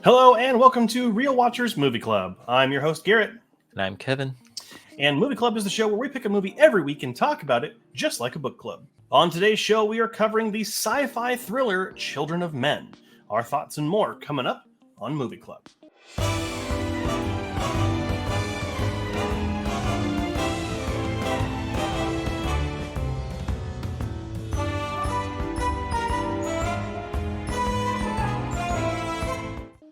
Hello and welcome to Real Watchers Movie Club. I'm your host Garrett. And I'm Kevin. And Movie Club is the show where we pick a movie every week and talk about it just like a book club. On today's show, we are covering the sci-fi thriller Children of Men. Our thoughts and more coming up on Movie Club.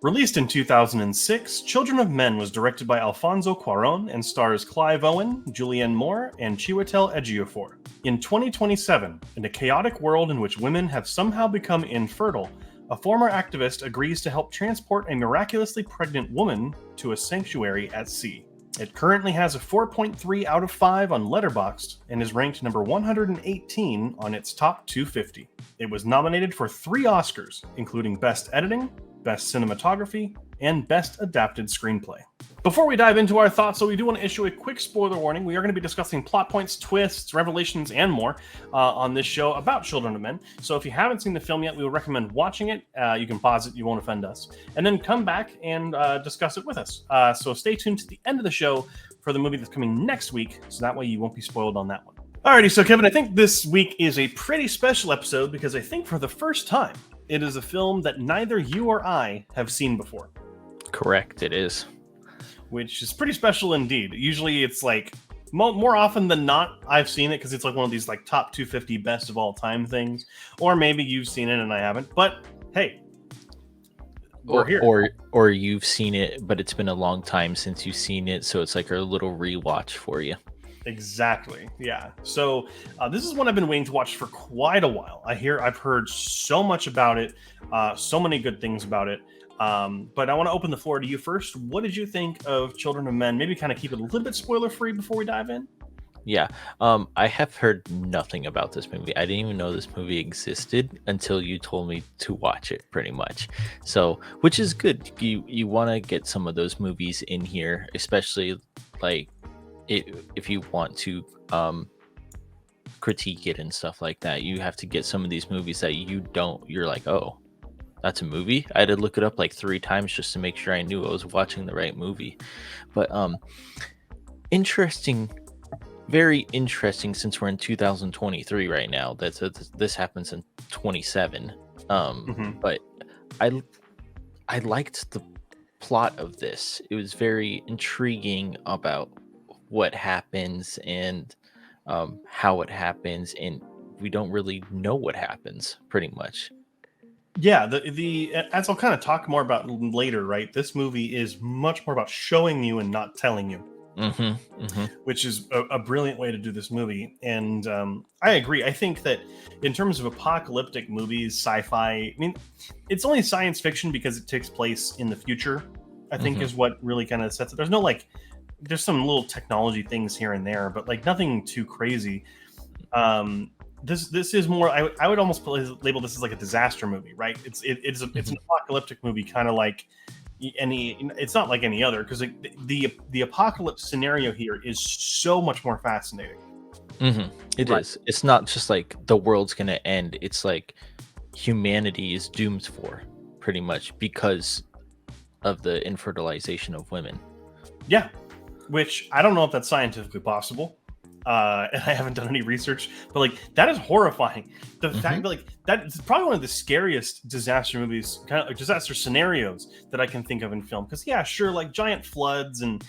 Released in 2006, Children of Men was directed by Alfonso Cuarón and stars Clive Owen, Julianne Moore, and Chiwetel Ejiofor. In 2027, in a chaotic world in which women have somehow become infertile, a former activist agrees to help transport a miraculously pregnant woman to a sanctuary at sea. It currently has a 4.3 out of 5 on Letterboxd and is ranked number 118 on its top 250. It was nominated for 3 Oscars, including Best Editing, Best Cinematography, and Best Adapted Screenplay. Before we dive into our thoughts, we do want to issue a quick spoiler warning. We are going to be discussing plot points, twists, revelations, and more on this show about Children of Men. So if you haven't seen the film yet, we would recommend watching it. You can pause it, you won't offend us. And then come back and discuss it with us. So stay tuned to the end of the show for the movie that's coming next week, so that way you won't be spoiled on that one. Alrighty, so Kevin, I think this week is a pretty special episode because I think for the first time, it is a film that neither you or I have seen before. Correct, it is. Which is pretty special indeed. Usually it's like, more often than not, I've seen it because it's like one of these like top 250 best of all time things. Or maybe you've seen it and I haven't. But hey, we're here. Or you've seen it, but it's been a long time since you've seen it. So it's like a little rewatch for you. Exactly. Yeah. So this is one I've been waiting to watch for quite a while. I've heard so much about it, so many good things about it. But I want to open the floor to you first. What did you think of Children of Men? Maybe kind of keep it a little bit spoiler free before we dive in. Yeah. I have heard nothing about this movie. I didn't even know this movie existed until you told me to watch it, pretty much. So, which is good. You want to get some of those movies in here, especially like if you want to critique it and stuff like that. You have to get some of these movies that you're like, oh, that's a movie. I had to look it up like 3 times just to make sure I knew I was watching the right movie. But interesting, very interesting, since we're in 2023 right now. This happens in 27. But I liked the plot of this. It was very intriguing about what happens and how it happens, and we don't really know what happens pretty much. Yeah, the as I'll kind of talk more about later, right? This movie is much more about showing you and not telling you, which is a brilliant way to do this movie. And I agree. I think that in terms of apocalyptic movies, sci-fi, I mean, it's only science fiction because it takes place in the future, I think is what really kind of sets it. There's some little technology things here and there, but like nothing too crazy. This is more. I would almost label this as like a disaster movie, right? It's an apocalyptic movie, kind of like any. It's not like any other because like, the apocalypse scenario here is so much more fascinating. It is. It's not just like the world's gonna end. It's like humanity is doomed for, pretty much, because of the infertilization of women. Yeah. Which I don't know if that's scientifically possible, and I haven't done any research, but like that is horrifying. The fact that like that is probably one of the scariest disaster movies, kind of like disaster scenarios that I can think of in film. Because yeah, sure, like giant floods and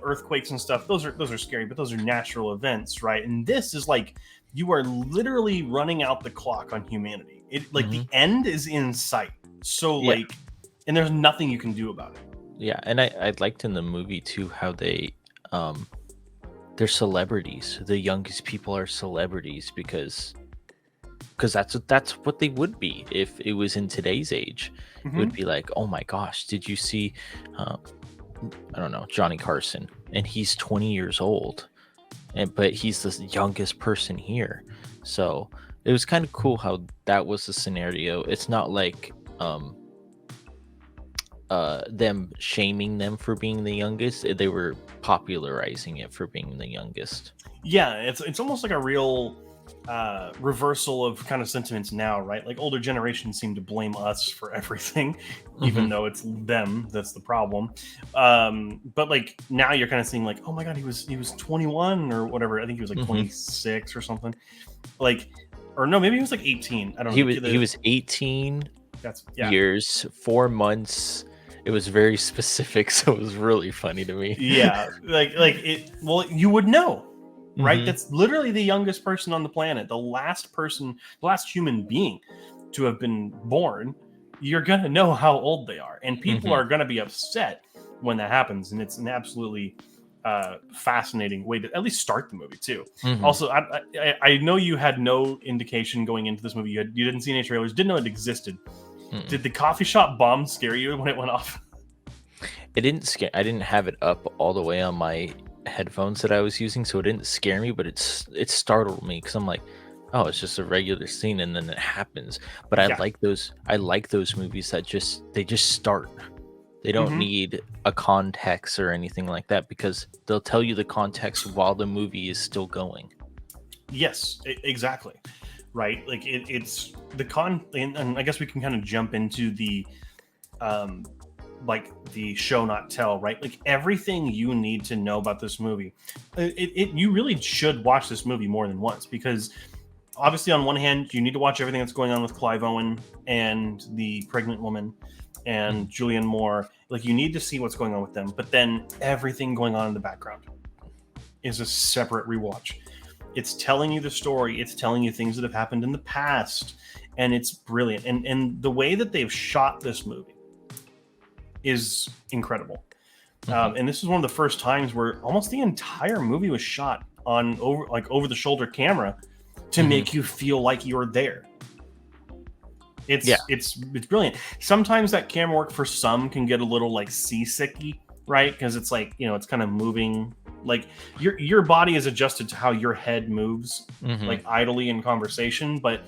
earthquakes and stuff, those are scary, but those are natural events, right? And this is like you are literally running out the clock on humanity. It like the end is in sight. So like, and there's nothing you can do about it. Yeah, and I liked in the movie too how they're celebrities. The youngest people are celebrities because that's what they would be if it was in today's age. It would be like, oh my gosh, did you see I don't know, Johnny Carson, and he's 20 years old, but he's the youngest person here. So it was kind of cool how that was the scenario. It's not like them shaming them for being the youngest. They were popularizing it for being the youngest. Yeah, it's almost like a real reversal of kind of sentiments now, right? Like older generations seem to blame us for everything, even Mhm. though it's them that's the problem. But like now you're kind of seeing like, oh my god, he was 21 or whatever. I think he was like Mhm. 26 or something. Like, or no, maybe he was like 18. I don't He know. was he was 18 That's yeah, years, 4 months. It was very specific, so it was really funny to me. yeah. Like it. Well, you would know. Right, Mhm. that's literally the youngest person on the planet, the last human being to have been born. You're gonna know how old they are, and people Mhm. are gonna be upset when that happens. And it's an absolutely fascinating way to at least start the movie too. Mhm. Also, I know you had no indication going into this movie. You didn't see any trailers, didn't know it existed. Mm-mm. Did the coffee shop bomb scare you when it went off? It didn't scare. I didn't have it up all the way on my headphones that I was using, so it didn't scare me, but it startled me because I'm like, oh, it's just a regular scene, and then it happens. But I Yeah. like those. I like those movies that they just start. They don't Hmm. need a context or anything like that because they'll tell you the context while the movie is still going. Yes, exactly. Right. Like it's the con, and I guess we can kind of jump into the um like the show not tell, right? Like everything you need to know about this movie. You really should watch this movie more than once because obviously on one hand you need to watch everything that's going on with Clive Owen and the pregnant woman and Mhm. Julianne Moore. Like you need to see what's going on with them, but then everything going on in the background is a separate rewatch. It's telling you the story, it's telling you things that have happened in the past, and it's brilliant. And the way that they've shot this movie is incredible. Mhm. And this is one of the first times where almost the entire movie was shot on over the shoulder camera to Mhm. make you feel like you're there. Yeah. It's brilliant. Sometimes that camera work for some can get a little like seasicky, right? Because it's like, it's kind of moving, like your body is adjusted to how your head moves, Mhm. like idly in conversation. But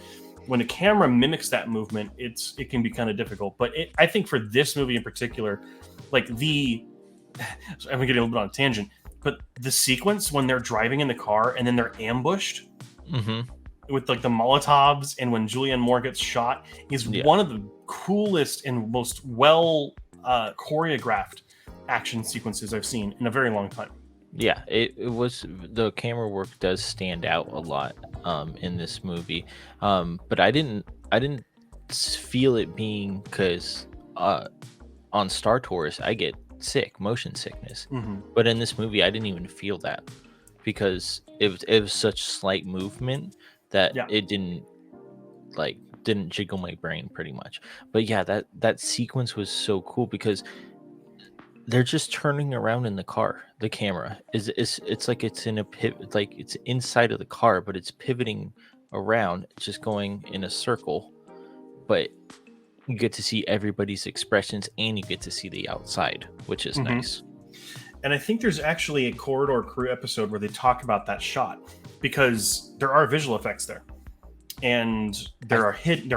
when a camera mimics that movement, it can be kind of difficult. But I think for this movie in particular, like I'm getting a little bit on a tangent, but the sequence when they're driving in the car and then they're ambushed Mhm. with like the Molotovs and when Julianne Moore gets shot is Yeah. one of the coolest and most well choreographed action sequences I've seen in a very long time. Yeah, it was the camera work does stand out a lot in this movie. But I didn't feel it being because uh on Star Tours I get sick, motion sickness. Hmm. But in this movie I didn't even feel that because it was such slight movement that Yeah. it didn't jiggle my brain pretty much. But yeah, that sequence was so cool because they're just turning around in the car. The camera is it's like it's in a pivot, like it's inside of the car, but it's pivoting around, just going in a circle. But you get to see everybody's expressions and you get to see the outside, which is Hmm. nice. And I think there's actually a Corridor Crew episode where they talk about that shot because there are visual effects there. And I there are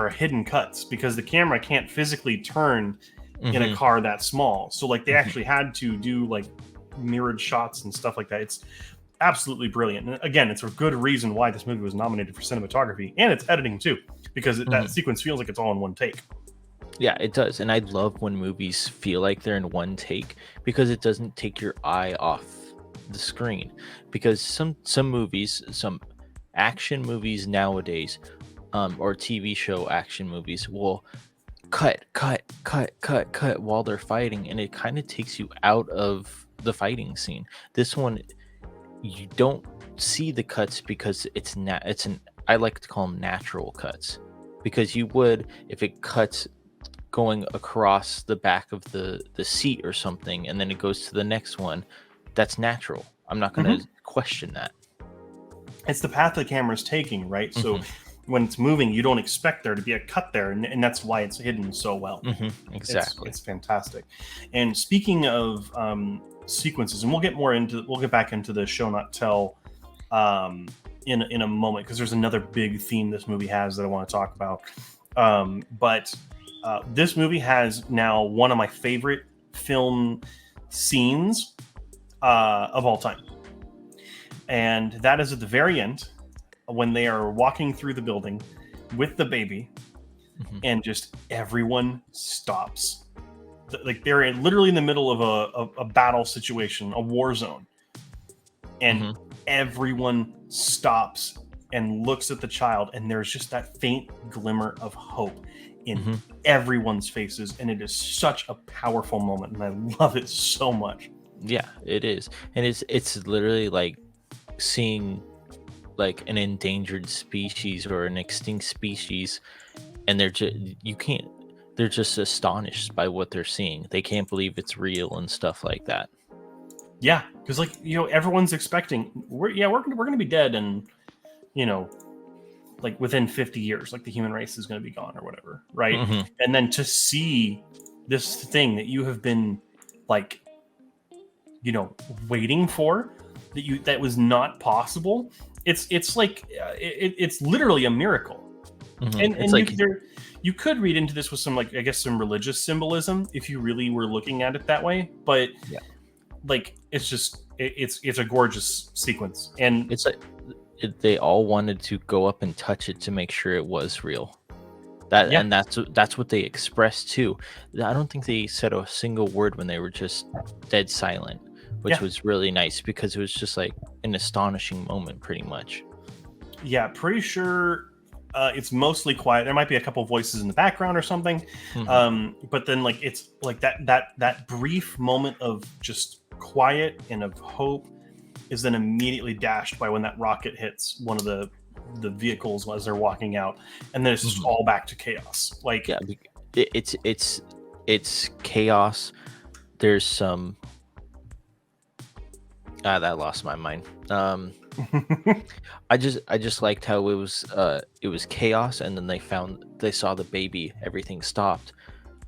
hidden cuts because the camera can't physically turn in a hmm car that small. So like they hmm actually had to do like mirrored shots and stuff like that. It's absolutely brilliant. And again, it's a good reason why this movie was nominated for cinematography and its editing too, because that hmm sequence feels like it's all in one take. Yeah, it does. And I love when movies feel like they're in one take because it doesn't take your eye off the screen. Because some movies, some action movies nowadays, or TV show action movies will cut while they're fighting, and it kind of takes you out of the fighting scene. This one, you don't see the cuts because it's an I like to call them natural cuts because you would if it cuts going across the back of the seat or something and then it goes to the next one. That's natural. I'm not going to Mhm. question that. It's the path the camera's taking, right? So Hmm. when it's moving, you don't expect there to be a cut there, and that's why it's hidden so well. It's Exactly. it's fantastic. And speaking of sequences, and we'll get back into the show not tell in a moment because there's another big theme this movie has that I want to talk about. But this movie has now one of my favorite film scenes of all time, and that is at the very end when they are walking through the building with the baby, and just everyone stops. Like they're literally in the middle of a battle situation, a war zone, and everyone stops and looks at the child, and there's just that faint glimmer of hope in everyone's faces, and it is such a powerful moment, and I love it so much. Yeah, it is. And it's literally like seeing like an endangered species or an extinct species, and they're just astonished by what they're seeing. They can't believe it's real and stuff like that. Yeah, because like everyone's expecting we're gonna be dead, and like within 50 years, like the human race is gonna be gone or whatever, right? And then to see this thing that you have been like waiting for, that was not possible. It's like it's literally a miracle. And It's like you could read into this with some, like, I guess, some religious symbolism if you really were looking at it that way, but like it's just it's a gorgeous sequence, and it's like they all wanted to go up and touch it to make sure it was real. And that's what they expressed too. I don't think they said a single word when they were just dead silent, which was really nice, because it was just like an astonishing moment, pretty much. Yeah, pretty sure it's mostly quiet. There might be a couple voices in the background or something, but then like it's like that brief moment of just quiet and of hope is then immediately dashed by when that rocket hits one of the vehicles as they're walking out, and then it's just all back to chaos. Like it's chaos. There's some that lost my mind. I just liked how it was chaos, and then they saw the baby, everything stopped,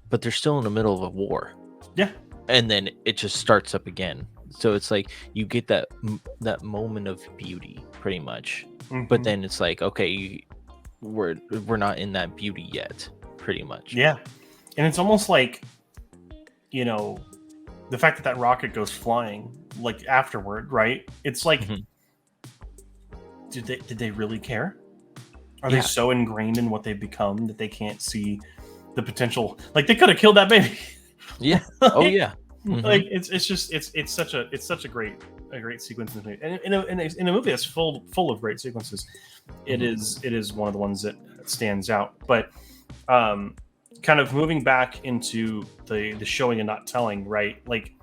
but they're still in the middle of a war. Yeah. And then it just starts up again. So it's like you get that moment of beauty, pretty much. But then it's like, okay, we're not in that beauty yet, pretty much. Yeah. And it's almost like, the fact that rocket goes flying like afterward, right? It's like, did they really care? Are they so ingrained in what they've become that they can't see the potential? Like, they could have killed that baby. Yeah. Oh yeah. Like it's such a great sequence in the movie. And in a movie that's full of great sequences, it is one of the ones that stands out. But kind of moving back into the showing and not telling, right? Like,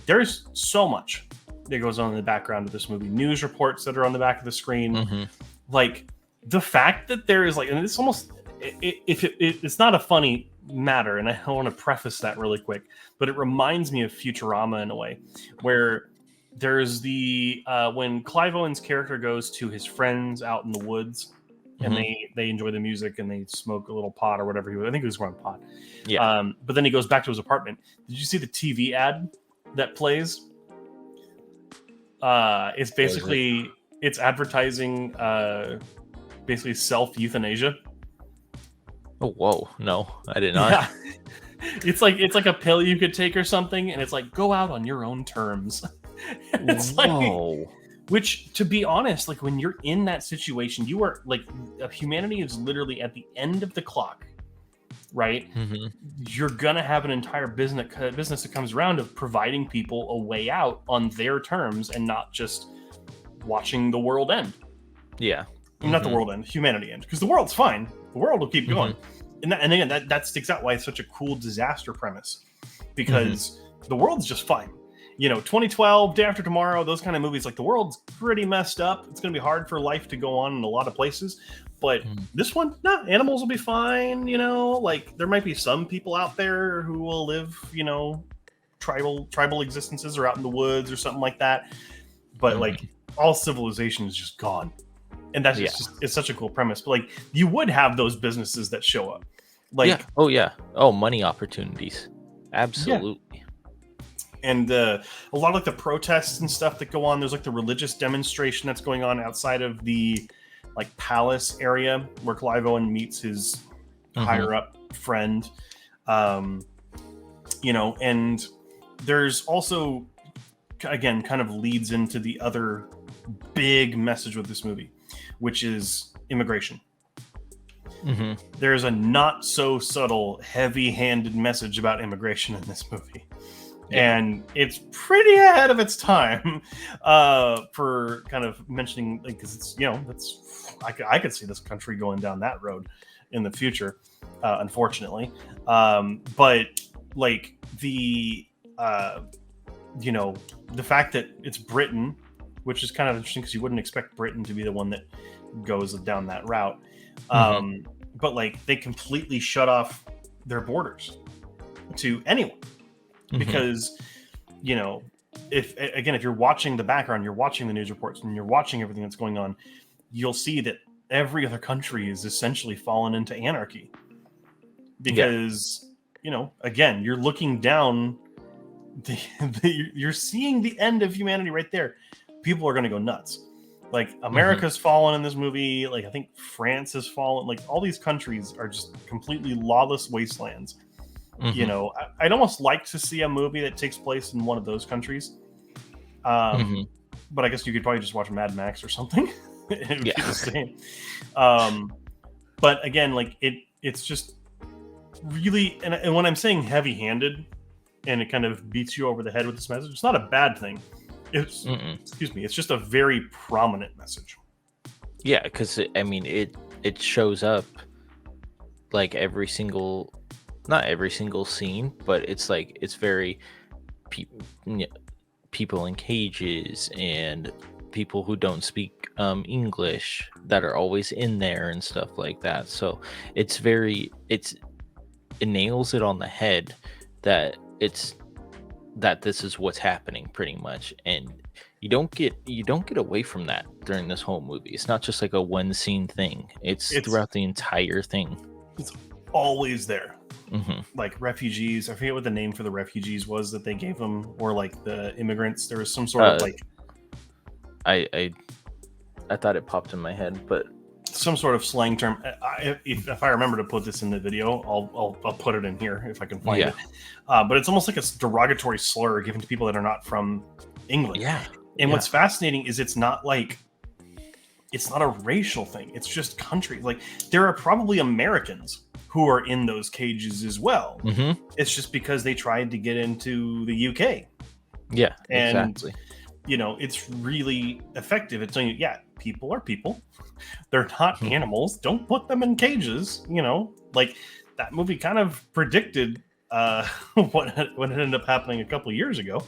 there's so much that goes on in the background of this movie. News reports that are on the back of the screen. Like, the fact that there is like, and it's almost, it's not a funny matter, and I want to preface that really quick, but it reminds me of Futurama in a way, where there's the when Clive Owen's character goes to his friends out in the woods, and they enjoy the music and they smoke a little pot or whatever. I think he was growing pot. Yeah. But then he goes back to his apartment. Did you see the TV ad that plays? It's basically it's advertising basically self-euthanasia. Oh, whoa. No, I did not. Yeah. It's like a pill you could take or something, and it's like, go out on your own terms. It's like, which, to be honest, like, when you're in that situation, you are like, humanity is literally at the end of the clock, right? You're gonna have an entire business that comes around of providing people a way out on their terms, and not just watching the world end. Yeah. Not the world end, humanity end, because the world's fine. The world will keep going. And again, that sticks out why it's such a cool disaster premise, because the world's just fine. 2012, Day After Tomorrow, those kind of movies, like, the world's pretty messed up. It's going to be hard for life to go on in a lot of places. But this one, animals will be fine. Like, there might be some people out there who will live, tribal existences or out in the woods or something like that. But like, all civilization is just gone. And that's just, it's such a cool premise. But like, you would have those businesses that show up. Like, money opportunities. Absolutely. Yeah. And a lot of like the protests and stuff that go on. There's like the religious demonstration that's going on outside of the like palace area where Clive Owen meets his higher up friend. And there's also, again, kind of leads into the other big message with this movie. which is immigration. Mm-hmm. There's a not so subtle, heavy-handed message about immigration in this movie. Yeah. And it's pretty ahead of its time for kind of mentioning, like, because it's, that's I could see this country going down that road in the future, unfortunately. But like the the fact that it's Britain, which is kind of interesting because you wouldn't expect Britain to be the one that goes down that route. But like they completely shut off their borders to anyone. Because if you're watching the background, you're watching the news reports and you're watching everything that's going on, you'll see that every other country is essentially fallen into anarchy because again, you're looking down you're seeing the end of humanity right there. People are going to go nuts. Like America's fallen in this movie. Like I think France has fallen. Like all these countries are just completely lawless wastelands. I'd almost like to see a movie that takes place in one of those countries. But I guess you could probably just watch Mad Max or something. It would be the same. But again, like it's just really, and when I'm saying heavy-handed, and it kind of beats you over the head with this message, it's not a bad thing. It's it's just a very prominent message. Yeah, because it shows up like every single. Not every single scene, but it's like it's very people in cages and people who don't speak English that are always in there and stuff like that. So it nails it on the head that this is what's happening pretty much, and you don't get away from that during this whole movie. It's not just like a one scene thing. It's throughout the entire thing. It's always there. Like refugees, I forget what the name for the refugees was that they gave them, or like the immigrants. There was some sort of like I thought it popped in my head, but some sort of slang term. If I remember to put this in the video, I'll put it in here if I can find it. But it's almost like a derogatory slur given to people that are not from England. And what's fascinating is it's not a racial thing. It's just country. Like there are probably Americans who are in those cages as well. It's just because they tried to get into the UK. Yeah, and, exactly. It's really effective. It's telling you, people are people. They're not animals. Don't put them in cages. Like that movie kind of predicted what ended up happening a couple of years ago,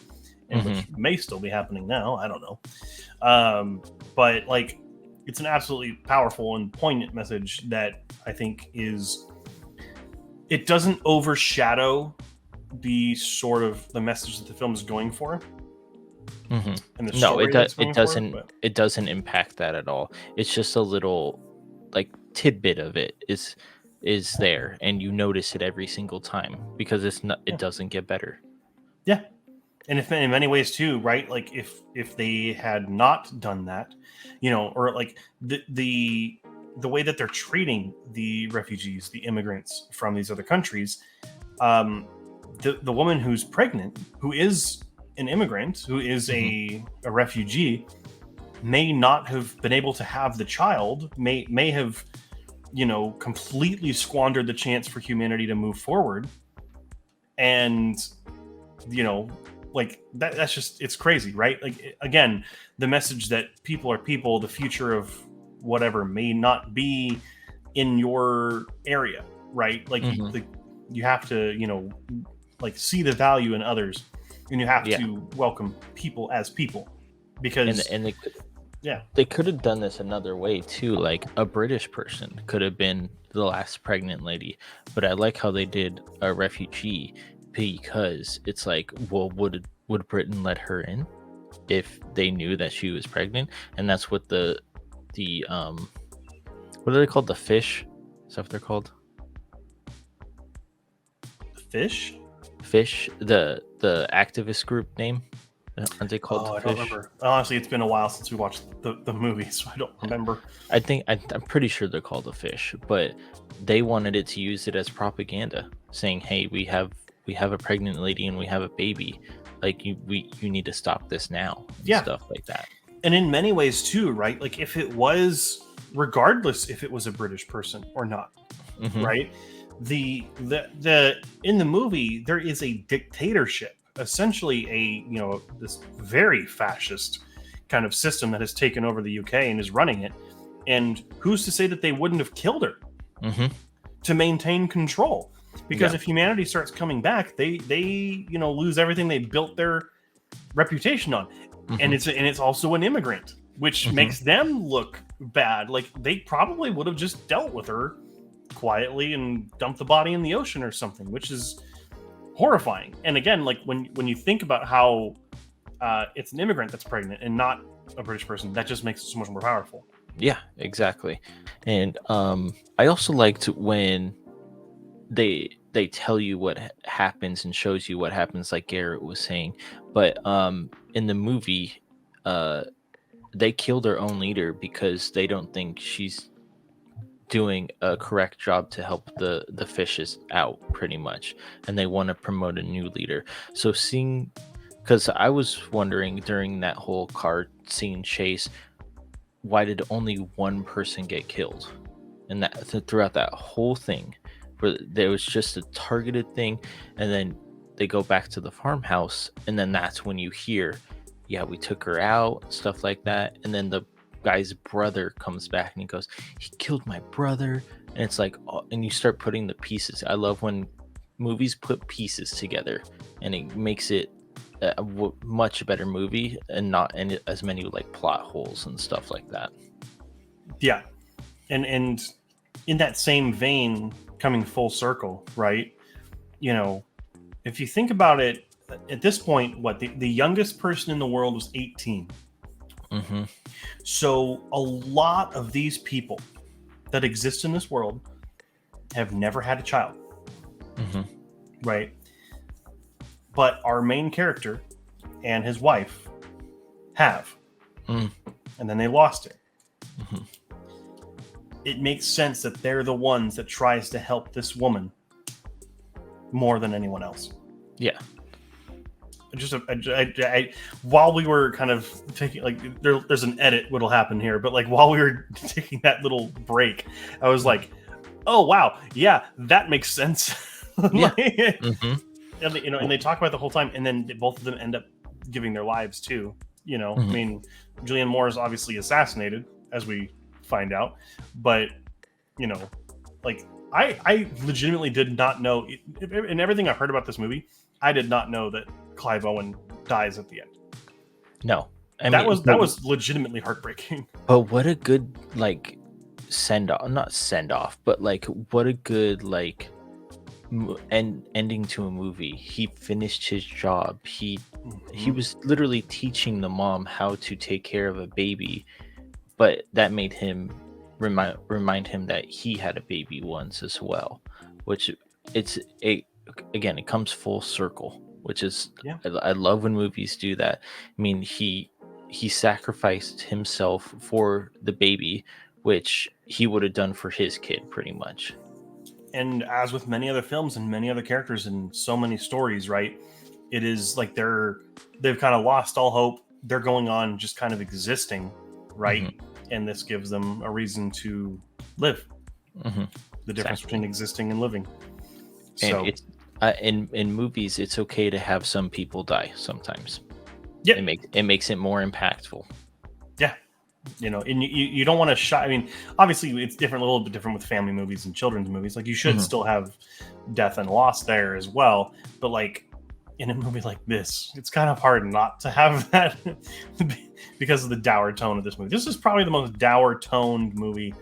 and which may still be happening now. I don't know. But like, it's an absolutely powerful and poignant message that I think it doesn't overshadow the message that the film is going for. And the it doesn't impact that at all. It's just a little like tidbit of it is there, and you notice it every single time because it doesn't get better. Yeah. And if in many ways too, right? Like if they had not done that, or like the way that they're treating the refugees, the immigrants from these other countries, the woman who's pregnant, who is an immigrant, who is a refugee, may not have been able to have the child, may have, completely squandered the chance for humanity to move forward. And, like that's just, it's crazy, right? Like, again, the message that people are people, the future of whatever may not be in your area, right? Like you have to, like see the value in others, and you have to welcome people as people, because they could have done this another way too. Like a British person could have been the last pregnant lady, but I like how they did a refugee, because it's like, well, would Britain let her in if they knew that she was pregnant? And that's what the what are they called? The fish? Is that what they're called? Fish? The activist group name? Aren't they called? I don't remember. Honestly, it's been a while since we watched the movie, so I don't remember. I'm pretty sure they're called the fish, but they wanted it to use it as propaganda, saying, "Hey, we have a pregnant lady and we have a baby. Like you need to stop this now." And stuff like that. And in many ways too, right? Like if it was regardless if it was a British person or not, Mhm. right? The in the movie there is a dictatorship, essentially this very fascist kind of system that has taken over the UK and is running it. And who's to say that they wouldn't have killed her Mhm. to maintain control? Because Yeah. if humanity starts coming back, they lose everything they built their reputation on. And Mhm. it's also an immigrant, which Mhm. makes them look bad. Like they probably would have just dealt with her quietly and dumped the body in the ocean or something, which is horrifying. And again, like when you think about how it's an immigrant that's pregnant and not a British person, that just makes it so much more powerful. Yeah, exactly. And I also liked when they tell you what happens and shows you what happens, like Garrett was saying. But in the movie, uh they kill their own leader because they don't think she's doing a correct job to help the fishes out, pretty much, and they want to promote a new leader. So seeing, because I was wondering during that whole car scene chase, why did only one person get killed? And that throughout that whole thing, where there was just a targeted thing, and then they go back to the farmhouse, and then that's when you hear, yeah, we took her out, stuff like that. And then the guy's brother comes back and he goes, he killed my brother. And it's like, oh, and you start putting the pieces. I love when movies put pieces together, and it makes it a much better movie, and not as many like plot holes and stuff like that. Yeah. And in that same vein, coming full circle, right? You know, if you think about it, at this point, the youngest person in the world was 18. Hmm. So a lot of these people that exist in this world have never had a child, Hmm. right? But our main character and his wife have, Mm. and then they lost it. Hmm. It makes sense that they're the ones that tries to help this woman more than anyone else. Yeah. While we were kind of taking like there's an edit what'll happen here, but like while we were taking that little break, I was like, oh wow, yeah, that makes sense. Yeah. Like, Hmm. and and they talk about it the whole time, and then both of them end up giving their lives too. I Hmm. mean, Julianne Moore is obviously assassinated, as we find out, but you know, like I legitimately did not know, in everything I've heard about this movie, I did not know that Clive Owen dies at the end. No, I That mean, was legitimately heartbreaking. but what a good like send off, not send off, but like what a good like ending to a movie. He finished his job. He Mhm. was literally teaching the mom how to take care of a baby, but that made him remind him that he had a baby once as well, which it's a again, it comes full circle, which is, Yeah, I love when movies do that. I mean, he sacrificed himself for the baby, which he would have done for his kid pretty much. and as with many other films and many other characters and so many stories, right? It is like they've kind of lost all hope. They're going on just kind of existing, right? Hmm. And this gives them a reason to live. Hmm. The difference between Exactly. existing and living. And So, it's in movies, it's okay to have some people die sometimes. yeah, It makes it more impactful. yeah, and you don't want to I mean, obviously it's different, a little bit different with family movies and children's movies. Like you should Hmm. still have death and loss there as well, but like in a movie like this, it's kind of hard not to have that because of the dour tone of this movie. This is probably the most dour toned movie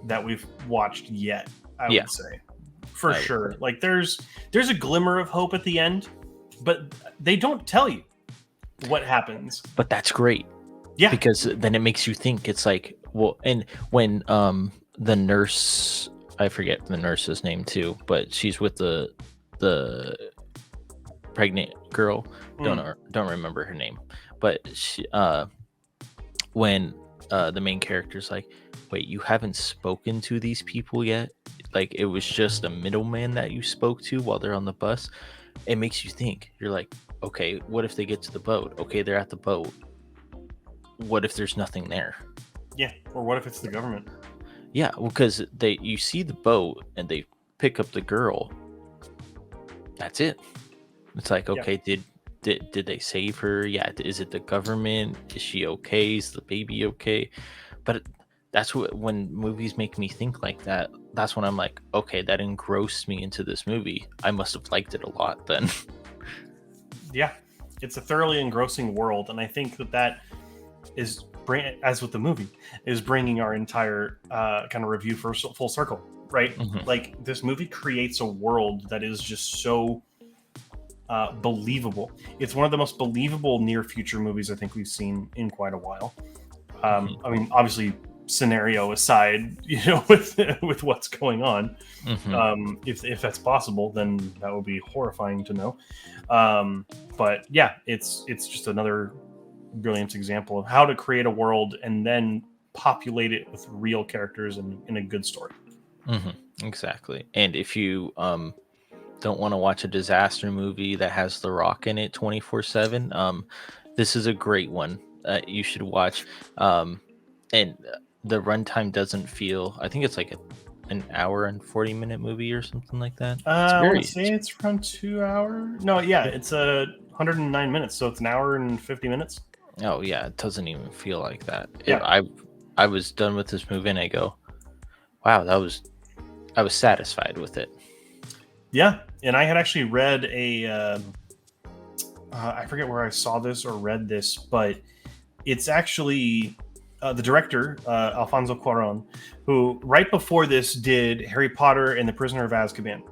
that we've watched yet, I Yeah, would say. For I would sure. say. Like there's a glimmer of hope at the end, but they don't tell you what happens. But that's great, Yeah. because then it makes you think. It's like, well, and when the nurse, I forget the nurse's name too, but she's with the pregnant girl. Mm. Don't remember her name, but she when the main character's like, wait, you haven't spoken to these people yet? Like it was just a middleman that you spoke to while they're on the bus. It makes you think. You're like, okay, what if they get to the boat? Okay, they're at the boat. What if there's nothing there? Yeah. Or what if it's the government? Yeah, well, because you see the boat and they pick up the girl. That's it. It's like, Yeah. okay, did they save her? Yeah. Is it the government? Is she okay? Is the baby okay? But that's what, when movies make me think like that, that's when I'm like, okay, that engrossed me into this movie. I must have liked it a lot then. Yeah, it's a thoroughly engrossing world, and I think that is as with the movie, is bringing our entire kind of review for full circle, right? Hmm. Like this movie creates a world that is just so believable. It's one of the most believable near future movies I think we've seen in quite a while. Hmm. I mean, obviously, scenario aside, with what's going on, Hmm. if that's possible, then that would be horrifying to know. But yeah, it's just another brilliant example of how to create a world and then populate it with real characters and in a good story. Hmm. Exactly. And if you don't want to watch a disaster movie that has The Rock in it 24/7, this is a great one you should watch. And the runtime doesn't feel. I think it's like an hour and 40-minute movie or something like that. It's I want very. to say it's around 2 hours. No, yeah, it's a 109 minutes, so it's an hour and 50 minutes. Oh yeah, it doesn't even feel like that. Yeah, I was done with this movie and I go, wow, I was satisfied with it. yeah, and I had actually read I forget where I saw this or read this, but it's actually the director, Alfonso Cuaron, who right before this did Harry Potter and the Prisoner of Azkaban.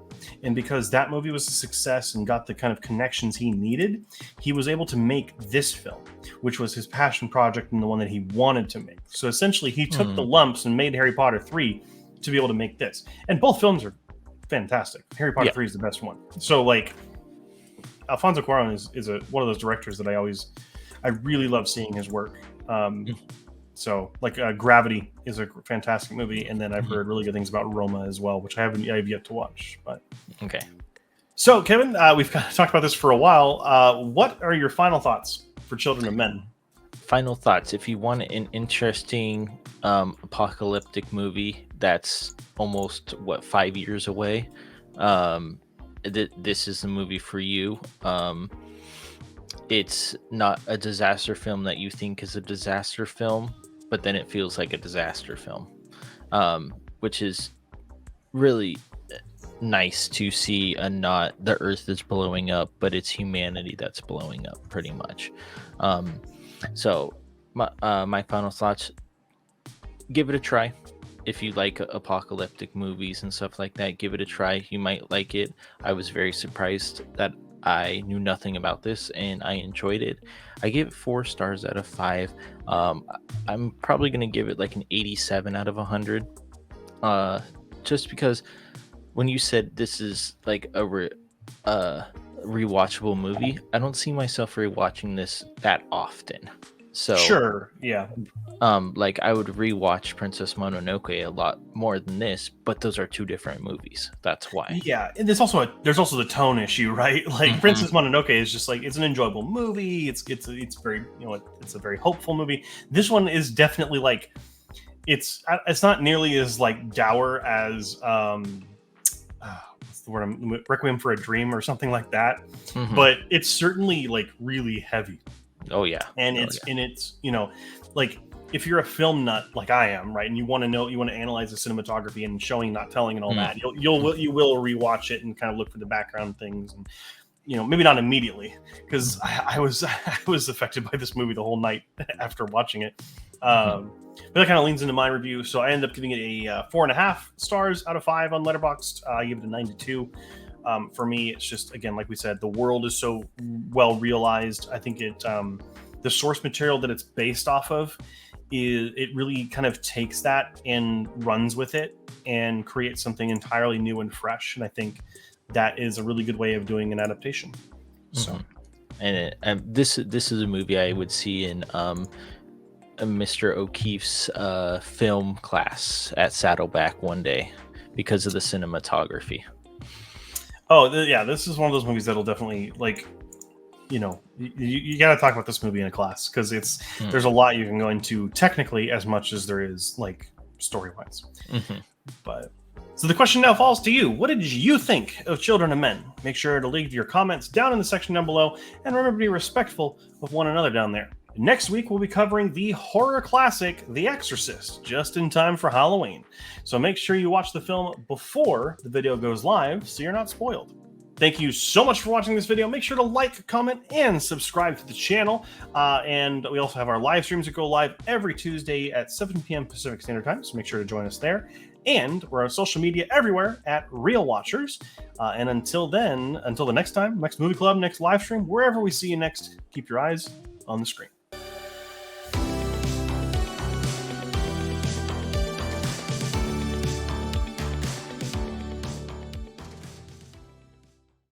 And because that movie was a success and got the kind of connections he needed, he was able to make this film, which was his passion project and the one that he wanted to make. So essentially, he took the Hmm. lumps and made Harry Potter 3 to be able to make this. And both films are fantastic. Harry Potter Yeah. 3 is the best one. So, like, Alfonso Cuaron is one of those directors that I really love seeing his work. So, like, Gravity is a fantastic movie, and then I've Mhm. heard really good things about Roma as well, which I've yet to watch. But Okay. so, Kevin, we've kind of talked about this for a while. What are your final thoughts for Children of Men? Final thoughts. If you want an interesting apocalyptic movie that's almost 5 years away, this is the movie for you. It's not a disaster film that you think is a disaster film, but then it feels like a disaster film, which is really nice to see. And not the earth is blowing up, but it's humanity that's blowing up pretty much. So my final thoughts: give it a try. If you like apocalyptic movies and stuff like that, give it a try. You might like it. I was very surprised that I knew nothing about this and I enjoyed it. I gave it 4 stars out of 5. I'm probably gonna give it like an 87 out of 100. Just because when you said this is like uh, rewatchable movie, I don't see myself rewatching this that often. So Sure, yeah, like I would rewatch Princess Mononoke a lot more than this, but those are two different movies. That's why. yeah. And there's also the tone issue, right? Like Hmm. Princess Mononoke is just like it's an enjoyable movie. It's very it's a very hopeful movie. This one is definitely like it's not nearly as like dour as what's the word, Requiem for a Dream or something like that, Hmm. but it's certainly like really heavy. Oh yeah. And Oh it's like if you're a film nut like I am, right, and you want to analyze the cinematography and showing not telling and all yeah. that, you will rewatch it and kind of look for the background things, and maybe not immediately, because I was I was affected by this movie the whole night after watching it. Hmm. But that kind of leans into my review, so I ended up giving it a 4.5 stars out of 5 on Letterboxd. I give it a 92. For me, it's just, again, like we said, the world is so well realized. I think the source material that it's based off of it really kind of takes that and runs with it and creates something entirely new and fresh. And I think that is a really good way of doing an adaptation. So Hmm. And this is a movie I would see in Mr. O'Keefe's film class at Saddleback one day because of the cinematography. yeah, this is one of those movies that'll definitely, like, you got to talk about this movie in a class, because Mm. there's a lot you can go into technically, as much as there is like story-wise. Mhm. But so the question now falls to you. What did you think of Children of Men? Make sure to leave your comments down in the section down below, and remember to be respectful of one another down there. Next week, we'll be covering the horror classic, The Exorcist, just in time for Halloween. So make sure you watch the film before the video goes live so you're not spoiled. Thank you so much for watching this video. Make sure to like, comment, and subscribe to the channel. And we also have our live streams that go live every Tuesday at 7 p.m. Pacific Standard Time, so make sure to join us there. And we're on social media everywhere at Real Watchers. And until then, until the next time, next movie club, next live stream, wherever we see you next, keep your eyes on the screen.